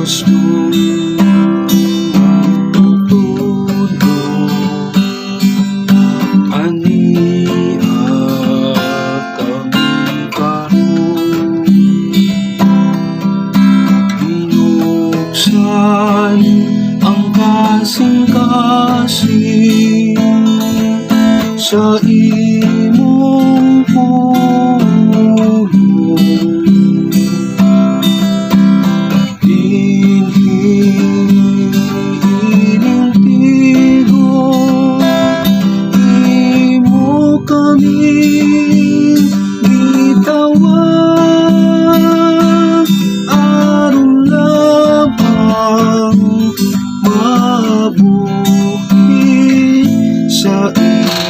gusto magtutulog, aniya kami karon. Binuksan ang kasing-kasing sa imong pulong. Hinihiling tigo, imo kaming bitawan, aron lamang mabuhi sa iyo.